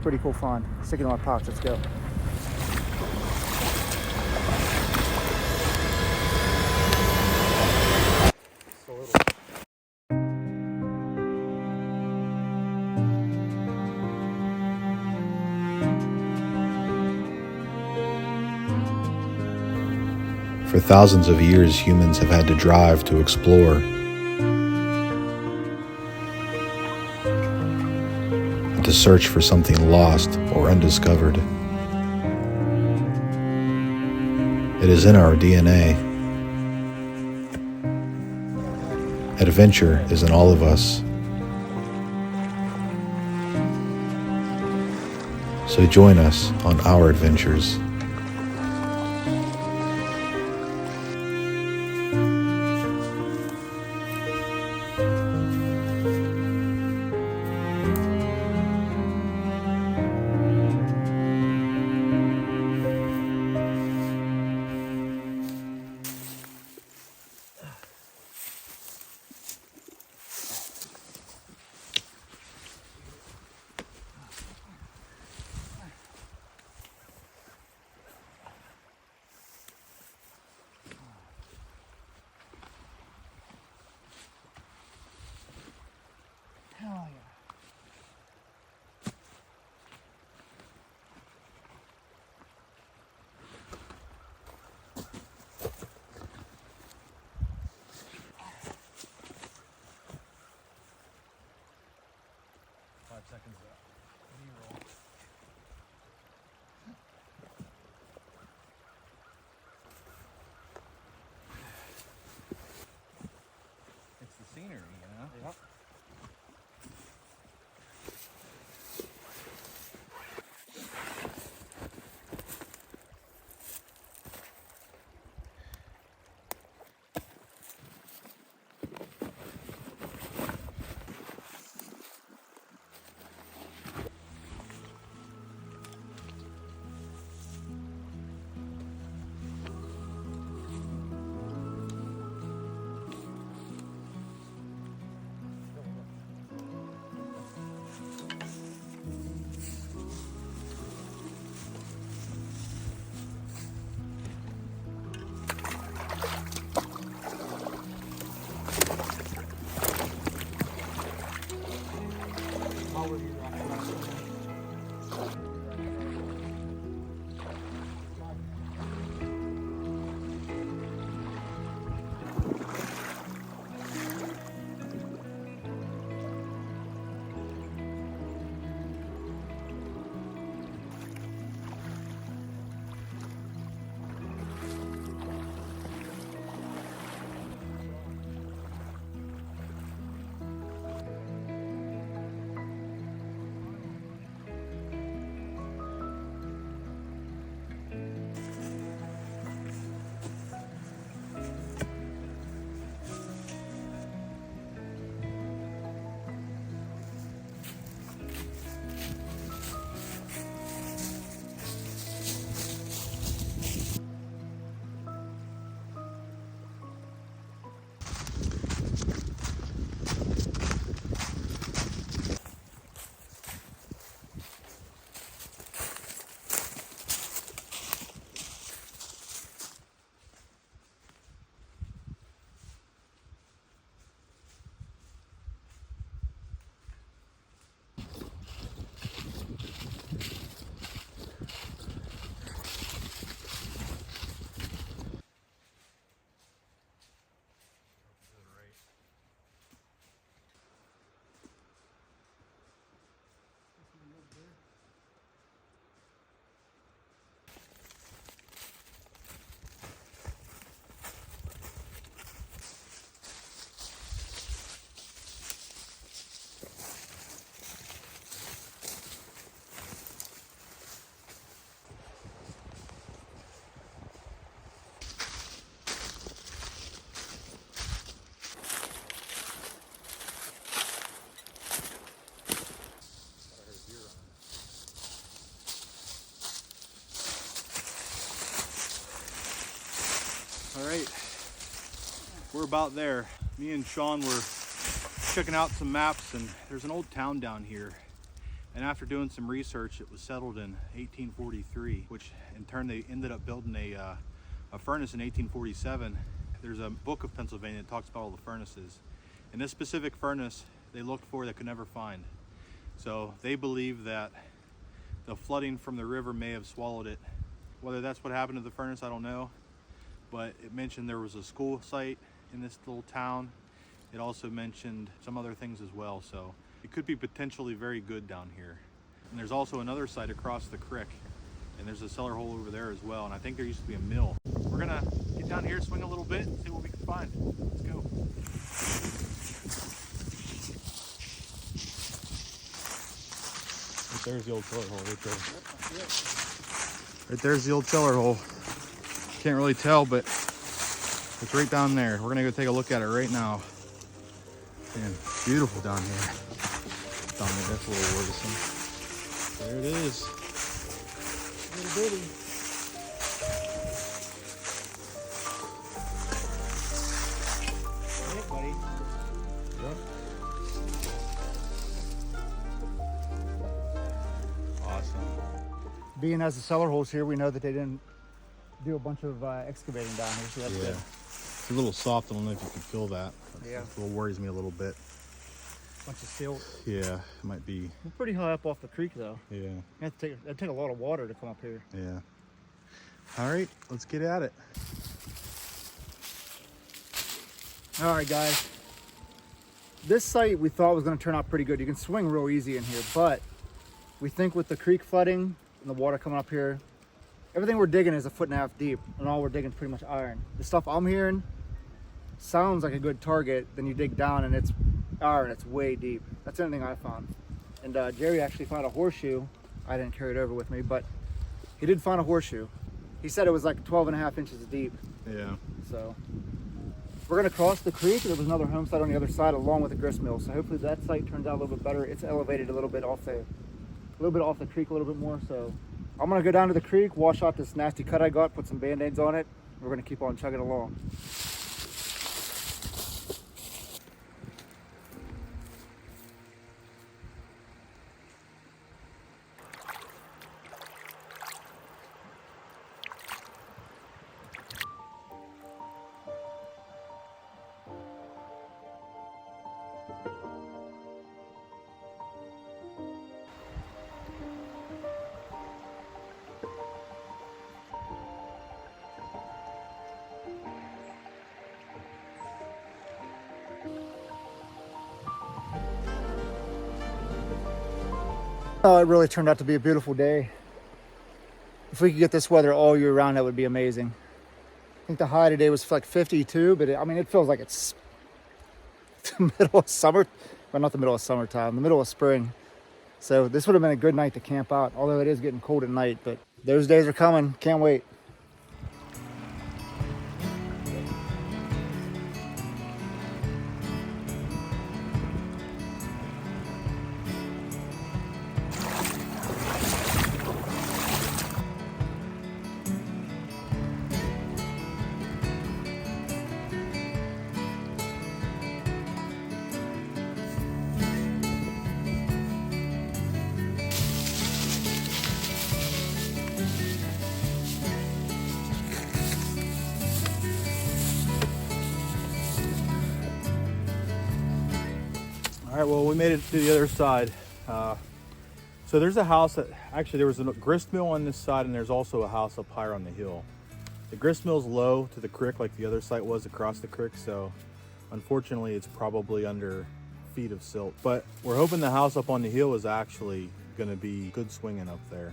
Pretty cool find. Stick it in our pouch. Let's go. For thousands of years, humans have had to drive to explore. And to search for something lost or undiscovered. It is in our DNA. Adventure is in all of us. So join us on our adventures. Hell yeah. Seconds up. B-roll. It's the scenery, you know? Yep. All right, we're about there. Me and Sean were checking out some maps, and there's an old town down here. And after doing some research, it was settled in 1843, which in turn they ended up building a furnace in 1847. There's a book of Pennsylvania that talks about all the furnaces. And this specific furnace they looked for they could never find. So they believe that the flooding from the river may have swallowed it. Whether that's what happened to the furnace, I don't know. But it mentioned there was a school site in this little town. It also mentioned some other things as well. So it could be potentially very good down here. And there's also another site across the creek. And there's a cellar hole over there as well. And I think there used to be a mill. We're gonna get down here, swing a little bit, and see what we can find. Let's go. There's the old cellar hole right there. Right there's the old cellar hole. Can't really tell, but it's right down there. We're gonna go take a look at it right now. Man, beautiful down here. Down there, that's a little worrisome. There it is. Little bitty. Hey, buddy. Yep. Awesome. Being as the cellar holes here, we know that they didn't do a bunch of excavating down here, so that's good. It's a little soft. I don't know if you can feel that. That's what worries me a little bit. Bunch of silt. Yeah, it might be. We're pretty high up off the creek, though. Yeah. It'd take a lot of water to come up here. Yeah. All right, let's get at it. All right, guys. This site we thought was going to turn out pretty good. You can swing real easy in here, but we think with the creek flooding and the water coming up here, everything we're digging is 1.5 feet deep, and all we're digging is pretty much iron. The stuff I'm hearing sounds like a good target. Then you dig down and it's iron. It's way deep. That's the only thing I found. And Jerry actually found a horseshoe. I didn't carry it over with me, but he did find a horseshoe. He said it was like 12.5 inches deep. Yeah. So we're gonna cross the creek. There was another home site on the other side along with the grist mill. So hopefully that site turns out a little bit better. It's elevated a little bit off the creek a little bit more. So I'm gonna go down to the creek, wash out this nasty cut I got, put some band-aids on it. We're gonna keep on chugging along. Oh, it really turned out to be a beautiful day. If we could get this weather all year round, that would be amazing. I think the high today was like 52, but it feels like it's the middle of summer. Well, not the middle of summertime, the middle of spring. So this would have been a good night to camp out, although it is getting cold at night, but those days are coming. Can't wait. All right, well, we made it to the other side. So there's a house that, actually there was a grist mill on this side and there's also a house up higher on the hill. The grist mill's low to the creek like the other site was across the creek, so unfortunately it's probably under feet of silt. But we're hoping the house up on the hill is actually gonna be good swinging up there.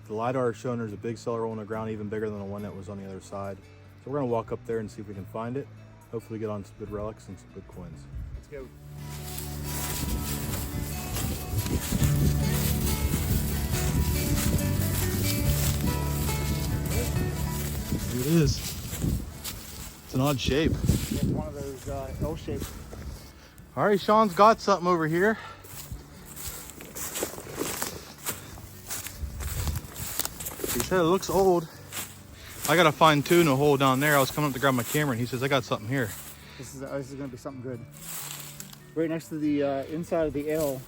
The LiDAR is showing there's a big cellar hole in the ground, even bigger than the one that was on the other side. So we're gonna walk up there and see if we can find it. Hopefully get on some good relics and some good coins. Let's go. Here it is. It's an odd shape. It's one of those L shapes. All right, Sean's got something over here. He said it looks old. I got a fine tune a hole down there. I was coming up to grab my camera and he says, I got something here. This is gonna be something good. Right next to the inside of the L,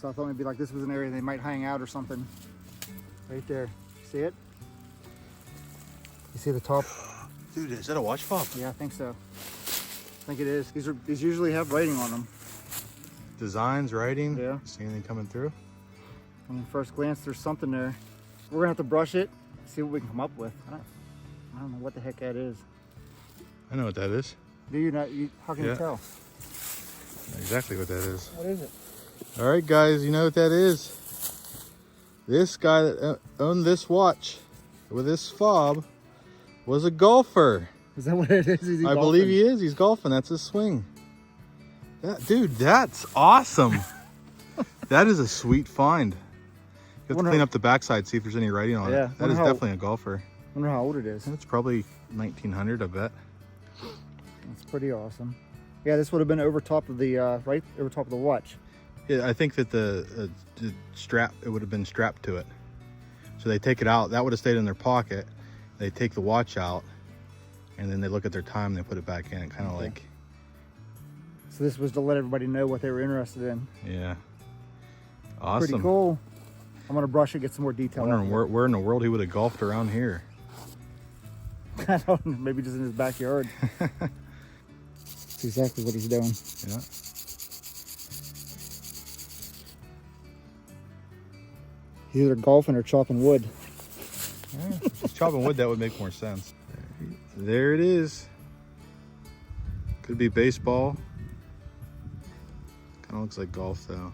So I thought maybe like this was an area they might hang out or something. Right there. See it? You see the top? Dude, is that a watch fob? Yeah, I think so. I think it is. These usually have writing on them. Designs, writing. Yeah. See anything coming through? I mean, first glance, there's something there. We're gonna have to brush it, see what we can come up with. I don't know what the heck that is. I know what that is. Do you not? How can you Yeah. tell? Exactly what that is. What is it? All right, guys, you know what that is. This guy that owned this watch with this fob was a golfer. Is that what it is? Is he I golfing? believe he is. He's golfing. That's his swing. Dude, that's awesome. That is a sweet find. You have to clean up the backside, see if there's any writing on Yeah, it. That is definitely a golfer. I wonder how old it is. It's probably 1900, I bet. That's pretty awesome. Yeah, this would have been over top of the right over top of the watch. Yeah, I think that the strap, it would have been strapped to it. So they take it out. That would have stayed in their pocket. They take the watch out, and then they look at their time and they put it back in. Kind of like. So this was to let everybody know what they were interested in. Yeah. Awesome. Pretty cool. I'm gonna brush it, get some more detail. Wondering where in the world he would have golfed around here. I don't know, maybe just in his backyard. That's exactly what he's doing. Yeah. He's either golfing or chopping wood. Yeah, if he's chopping wood, that would make more sense. There it is. Could be baseball. Kind of looks like golf though.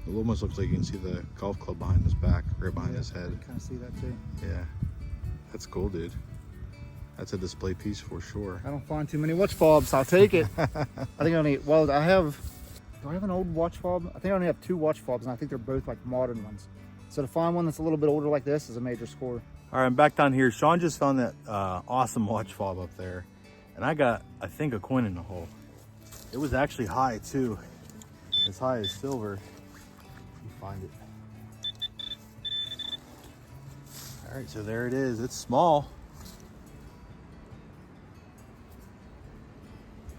It almost looks like you can see the golf club behind his back, right behind his head. Kind of see that too. Yeah, that's cool, dude. That's a display piece for sure. I don't find too many watch fobs. I'll take it. I think I only, well, I have, do I have an old watch fob? I think I only have 2 watch fobs, and I think they're both like modern ones. So to find one that's a little bit older like this is a major score. All right, I'm back down here. Sean just found that awesome watch fob up there. And I got, I think, a coin in the hole. It was actually high too. As high as silver. Let me find it. All right, so there it is. It's small.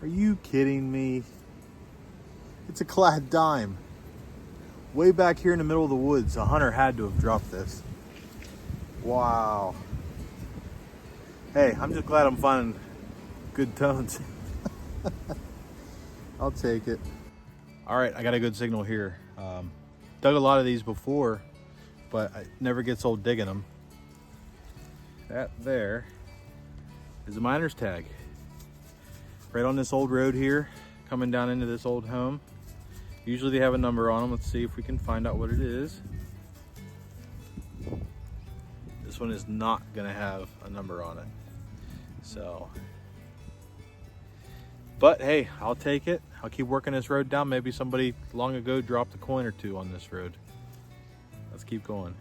Are you kidding me? It's a clad dime. Way back here in the middle of the woods, a hunter had to have dropped this. Wow. Hey, I'm just glad I'm finding good tones. I'll take it. All right, I got a good signal here. Dug a lot of these before, but it never gets old digging them. That there is a miner's tag. Right on this old road here, coming down into this old home. Usually they have a number on them. Let's see if we can find out what it is. This one is not gonna have a number on it. So, but hey, I'll take it. I'll keep working this road down. Maybe somebody long ago dropped a coin or 2 on this road. Let's keep going.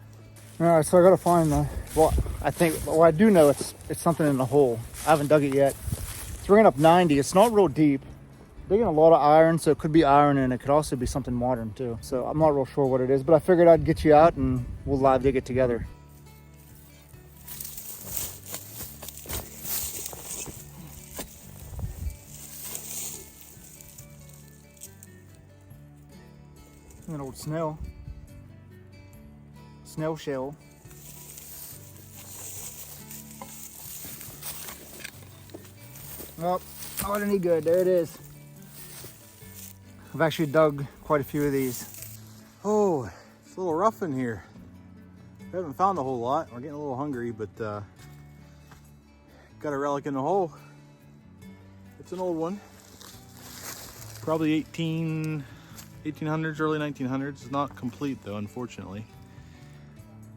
All right, so I gotta find the, well, I do know it's something in the hole. I haven't dug it yet. It's ringing up 90. It's not real deep. Digging a lot of iron, so it could be iron, and it could also be something modern too. So I'm not real sure what it is, but I figured I'd get you out and we'll live dig it together. An old snail shell. Oh, not any good. There it is. I've actually dug quite a few of these. Oh, it's a little rough in here. We haven't found a whole lot. We're getting a little hungry, but got a relic in the hole. It's an old one. Probably 1800s, early 1900s. It's not complete though, unfortunately.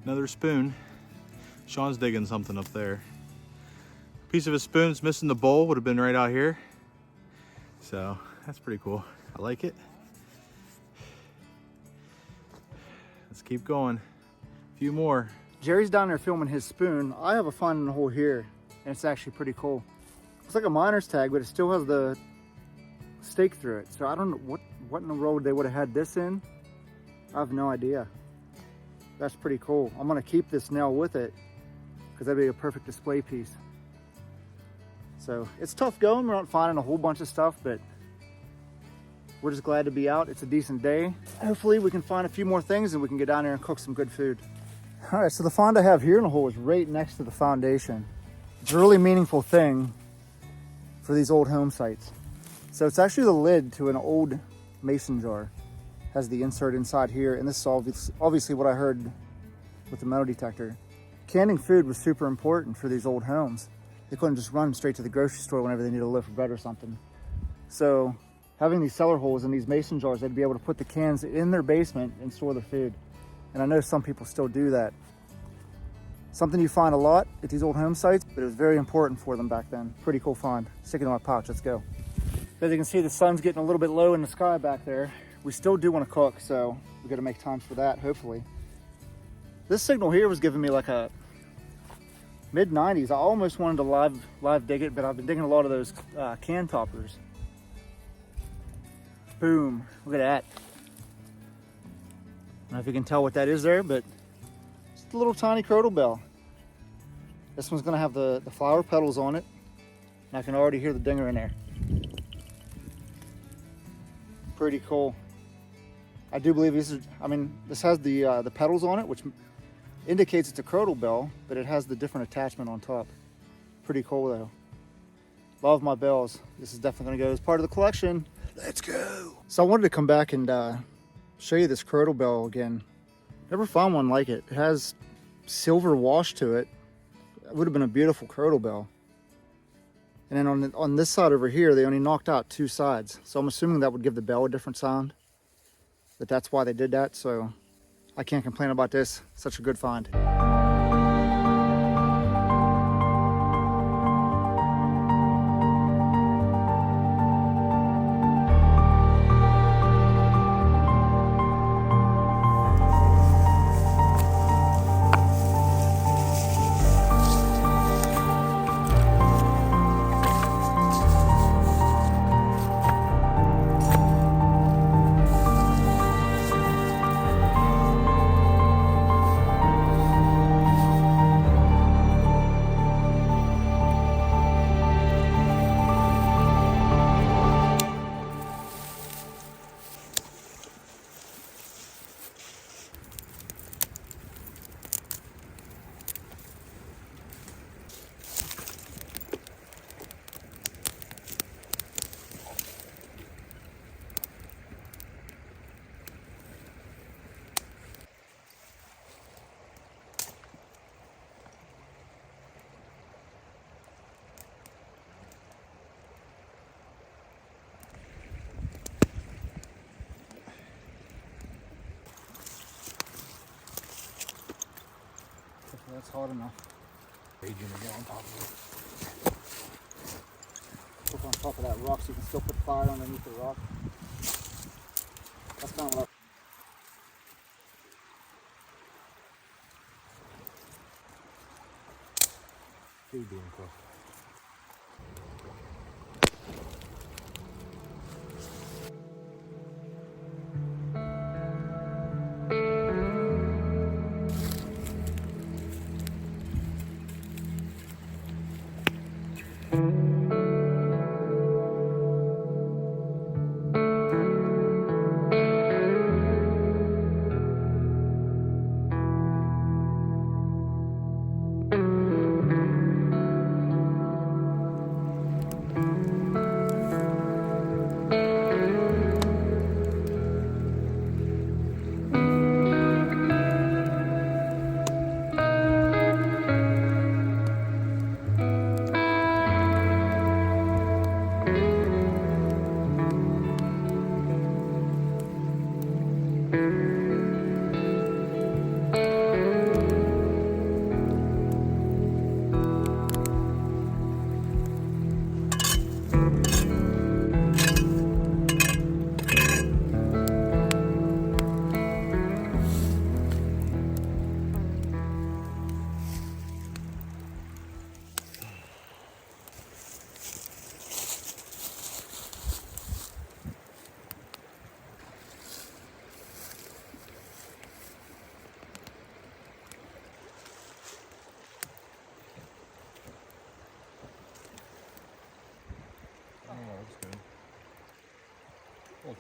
Another spoon. Sean's digging something up there. Piece of a spoon's missing the bowl, would have been right out here. So that's pretty cool. I like it. Let's keep going. A few more. Jerry's down there filming his spoon. I have a find in the hole here, and it's actually pretty cool. It's like a miner's tag, but it still has the stake through it. So I don't know what in the world they would have had this in. I have no idea. That's pretty cool. I'm gonna keep this nail with it because that'd be a perfect display piece. So it's tough going. We're not finding a whole bunch of stuff, but we're just glad to be out. It's a decent day. Hopefully we can find a few more things and we can get down there and cook some good food. All right, so the find I have here in the hole is right next to the foundation. It's a really meaningful thing for these old home sites. So it's actually the lid to an old mason jar. Has the insert inside here, and this is obviously what I heard with the metal detector. Canning food was super important for these old homes. They couldn't just run straight to the grocery store whenever they needed a loaf of bread or something. So having these cellar holes in these mason jars, they'd be able to put the cans in their basement and store their food. And I know some people still do that. Something you find a lot at these old home sites, but it was very important for them back then. Pretty cool find. Stick it in my pouch, let's go. As you can see, the sun's getting a little bit low in the sky back there. We still do want to cook, so we got to make time for that, hopefully. This signal here was giving me like a mid-90s. I almost wanted to live dig it, but I've been digging a lot of those can toppers. Boom, look at that. I don't know if you can tell what that is there, but it's a little tiny crotal bell. This one's gonna have the flower petals on it, and I can already hear the dinger in there. Pretty cool. I do believe this has the petals on it, which indicates it's a crotal bell, but it has the different attachment on top. Pretty cool though. Love my bells. This is definitely gonna go as part of the collection. Let's go. So I wanted to come back and show you this crotal bell again. Never found one like it. It has silver wash to it. It would have been a beautiful crotal bell. And then on this side over here, they only knocked out two sides. So I'm assuming that would give the bell a different sound. But that's why they did that, so I can't complain about this. Such a good find. That's hot enough. Raging again on top of it. Look on top of that rock so you can still put fire underneath the rock. That's kind of what Food being cooked.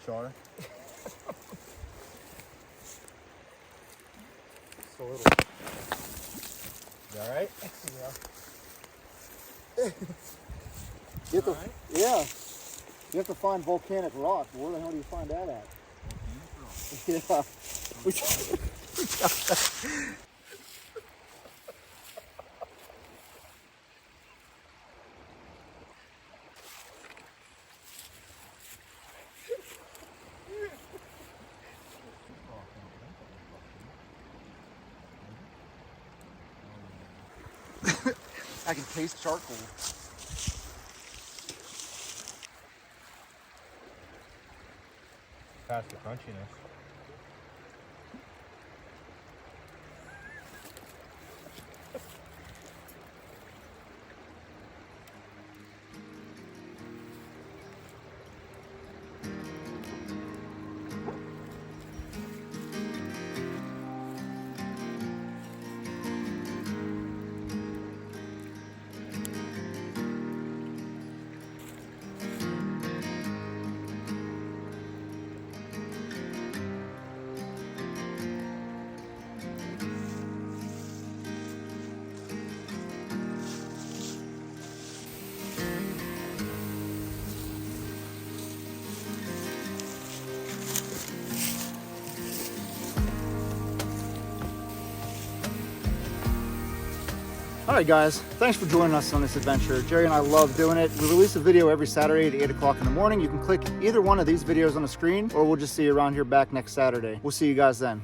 char. Just a little. You all right? You have to, yeah. You have to find volcanic rock. Where the hell do you find that at? Volcanic rock. Yeah. I can taste charcoal. Past the crunchiness. All right, guys, thanks for joining us on this adventure. Jerry and I love doing it. We release a video every Saturday at 8 o'clock in the morning. You can click either one of these videos on the screen, or we'll just see you around here back next Saturday. We'll see you guys then.